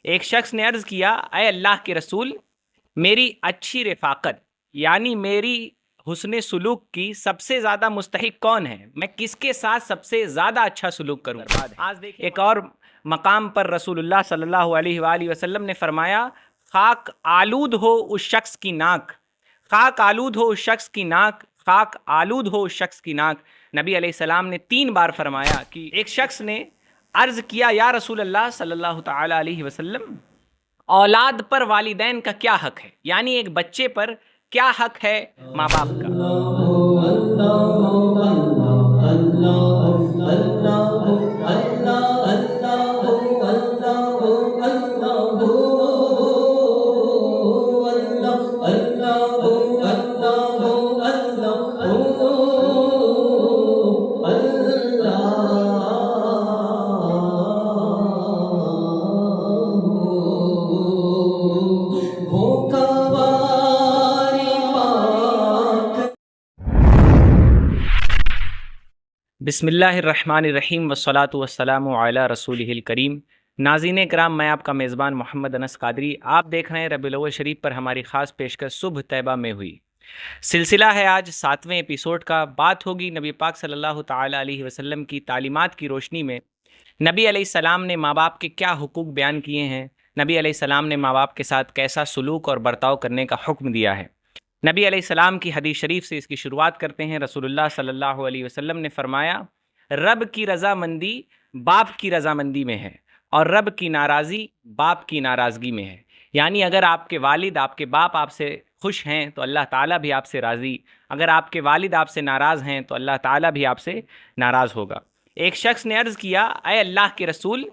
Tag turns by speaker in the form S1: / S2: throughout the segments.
S1: एक शख्स ने अर्ज किया, अय अल्लाह के रसूल, मेरी अच्छी रफ़ाकत यानी मेरी हुस्न सुलूक की सबसे ज़्यादा मुस्तहिक कौन है? मैं किसके साथ सबसे ज़्यादा अच्छा सुलूक करूँ? आज देखिए एक और मकाम पर रसूलुल्लाह सल्लल्लाहु अलैहि वसल्लम ने फरमाया, खाक आलूद हो उस शख्स की नाक, खाक आलूद हो उस शख्स की नाक, खाक आलूद हो उस शख्स की नाक। नबी अलैहिस्सलाम ने 3 बार फरमाया कि एक शख्स ने अर्ज़ किया, या रसूल अल्लाह सल्लल्लाहु तआला अलैहि वसल्लम, औलाद पर वालिदैन का क्या हक है? यानी एक बच्चे पर क्या हक है माँ बाप का? बिस्मिल्लाहिर्रहमानिर्रहीम वस्सलातु वस्सलामु अला रसूलिहिल करीम। नाज़रीन कराम, मैं आपका मेज़बान मोहम्मद अनस कादरी। आप देख रहे हैं रबीउल अव्वल शरीफ पर हमारी ख़ास पेशकश सुबह तैयबा में हुई। सिलसिला है आज 7वें एपिसोड का। बात होगी नबी पाक सल्लल्लाहु ताला अलैहि वसल्लम की तालीमात की रोशनी में नबी अलैहिस्सलाम ने माँ बाप के क्या हुकूक बयान किए हैं, नबी अलैहिस्सलाम ने माँ बाप के साथ कैसा सलूक और बर्ताव करने का हुक्म दिया है। नबी अलैहिस्सलाम की हदीस शरीफ से इसकी शुरुआत करते हैं। रसूलुल्लाह सल्लल्लाहु अलैहि वसल्लम ने फरमाया, रब की रज़ामंदी बाप की रज़ामंदी में है और रब की नाराज़ी बाप की नाराज़गी में है। यानी अगर आपके वालिद, आपके बाप आपसे खुश हैं तो अल्लाह ताला भी आपसे राज़ी, अगर आपके वालिद आपसे नाराज़ हैं तो अल्लाह ताला भी आपसे नाराज़ होगा। एक शख्स ने अर्ज़ किया, अय अल्लाह के रसूल,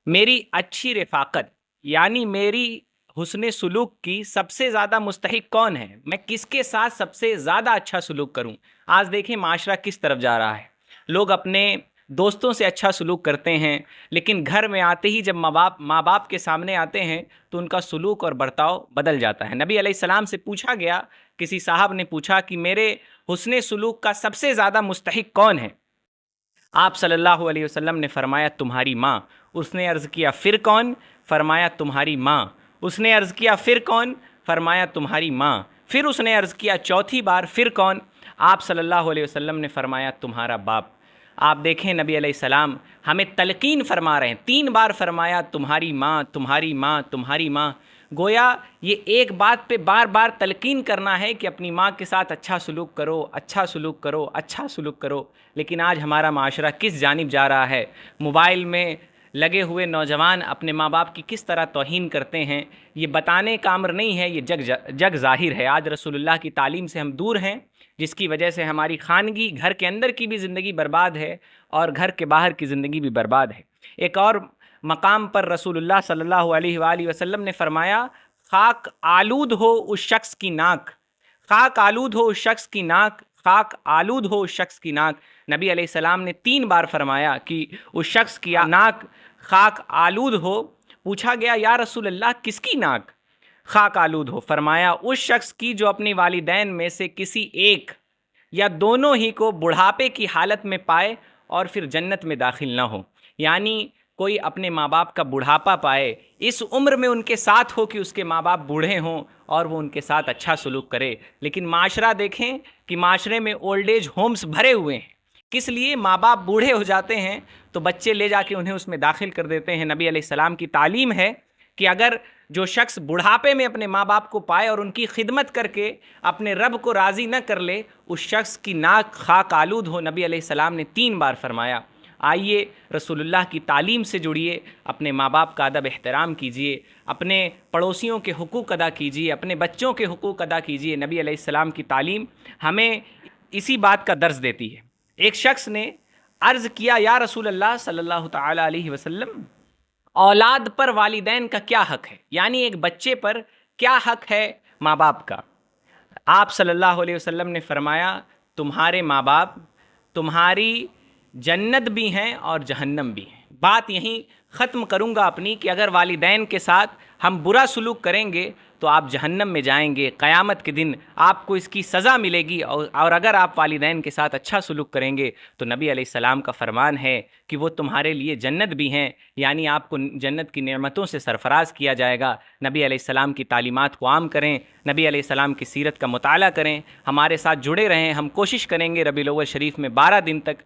S1: मेरी अच्छी रफ़ाकत यानी मेरी हुस्न सुलूक की सबसे ज़्यादा मुस्तहिक कौन है? मैं किसके साथ सबसे ज़्यादा अच्छा सलूक करूं? आज देखें माशरा किस तरफ जा रहा है। लोग अपने दोस्तों से अच्छा सलूक करते हैं, लेकिन घर में आते ही जब माँ बाप के सामने आते हैं तो उनका सलूक और बर्ताव बदल जाता है। नबी अलैहिस्सलाम से पूछा गया, किसी साहब ने पूछा कि मेरे हुस्न सुलूक का सबसे ज़्यादा मुस्तहिक कौन है? आप सल्लल्लाहु अलैहि वसल्लम ने फरमाया, तुम्हारी माँ। उसने अर्ज़ किया, फिर कौन? फरमाया, तुम्हारी माँ। उसने अर्ज़ किया, फिर कौन? फरमाया, तुम्हारी माँ। फिर उसने अर्ज़ किया चौथी बार, फिर कौन? आप सल्लल्लाहु अलैहि वसल्लम ने फरमाया, तुम्हारा बाप। आप देखें नबी अलैहिस्सलाम हमें तलकीन फरमा रहे हैं। 3 बार फरमाया, तुम्हारी माँ, तुम्हारी माँ, तुम्हारी माँ। गोया ये एक बात पे बार बार तलकीन करना है कि अपनी माँ के साथ अच्छा सलूक करो, अच्छा सलूक करो, अच्छा सलूक करो। लेकिन आज हमारा माशरा किस जानिब जा रहा है? मोबाइल में लगे हुए नौजवान अपने माँ बाप की किस तरह तौहीन करते हैं, ये बताने का अमर नहीं है, ये जग ज़ाहिर है। आज रसूलुल्लाह की तालीम से हम दूर हैं, जिसकी वजह से हमारी खानगी, घर के अंदर की भी ज़िंदगी बर्बाद है और घर के बाहर की ज़िंदगी भी बर्बाद है। एक और मकाम पर रसूलुल्लाह सल्लल्लाहु अलैहि वसल्लम ने फरमाया, खाक आलूद हो उस शख्स की नाक, खाक आलूद हो उस शख्स की नाक, खाक आलूद हो उस शख्स की नाक। नबी अलैहिस्सलाम ने 3 बार फरमाया कि उस शख्स की नाक खाक आलूद हो। पूछा गया, या रसूल अल्लाह, किसकी नाक खाक आलूद हो? फरमाया, उस शख्स की जो अपने वालिदैन में से किसी एक या दोनों ही को बुढ़ापे की हालत में पाए और फिर जन्नत में दाखिल ना हो। यानी कोई अपने माँ बाप का बुढ़ापा पाए, इस उम्र में उनके साथ हो कि उसके माँ बाप बूढ़े हों और वो उनके साथ अच्छा सलूक करे। लेकिन माशरा देखें कि माशरे में ओल्ड एज होम्स भरे हुए हैं। किस लिए? माँ बाप बूढ़े हो जाते हैं तो बच्चे ले जाके उन्हें उसमें दाखिल कर देते हैं। नबी अलैहिस्सलाम की तालीम है कि अगर जो शख्स बुढ़ापे में अपने माँ बाप को पाए और उनकी खिदमत करके अपने रब को राज़ी न कर ले, उस शख्स की नाक खाक आलूद हो। नबी अलैहिस्सलाम ने 3 बार फरमाया। आइए रसूलुल्लाह की तालीम से जुड़िए, अपने माँ बाप का अदब एहतराम कीजिए, अपने पड़ोसियों के हुकूक अदा कीजिए, अपने बच्चों के हुकूक अदा कीजिए। नबी अलैहिस्सलाम की तालीम हमें इसी बात का दर्स देती है। एक शख्स ने अर्ज़ किया, या रसूल अल्लाह सल्लल्लाहु ताला अलैहि वसल्लम, औलाद पर वालिदैन का क्या हक है? यानी एक बच्चे पर क्या हक है माँ बाप का? आप सल्लल्लाहु अलैहि वसल्लम ने फरमाया, तुम्हारे माँ बाप तुम्हारी जन्नत भी हैं और जहन्नम भी हैं। बात यहीं ख़त्म करूँगा अपनी कि अगर वालिदैन के साथ हम बुरा सलूक करेंगे तो आप जहन्नम में जाएंगे, क़यामत के दिन आपको इसकी सज़ा मिलेगी। और अगर आप वालिदैन के साथ अच्छा सलूक करेंगे तो नबी अलैहिस्सलाम का फ़रमान है कि वो तुम्हारे लिए जन्नत भी हैं, यानी आपको जन्नत की नेमतों से सरफराज किया जाएगा। नबी अलैहिस्सलाम की तालीमात को आम करें, नबी अलैहिस्सलाम की सीरत का मुताला करें, हमारे साथ जुड़े रहें। हम कोशिश करेंगे रबीउल अव्वल शरीफ में 12 दिन तक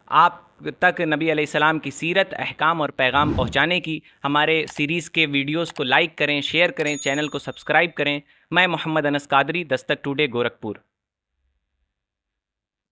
S1: आप तक नबी अलैहिस्सलाम की सीरत, अहकाम और पैगाम पहुंचाने की। हमारे सीरीज़ के वीडियोस को लाइक करें, शेयर करें, चैनल को सब्सक्राइब करें। मैं मोहम्मद अनस कादरी, दस्तक टुडे, गोरखपुर।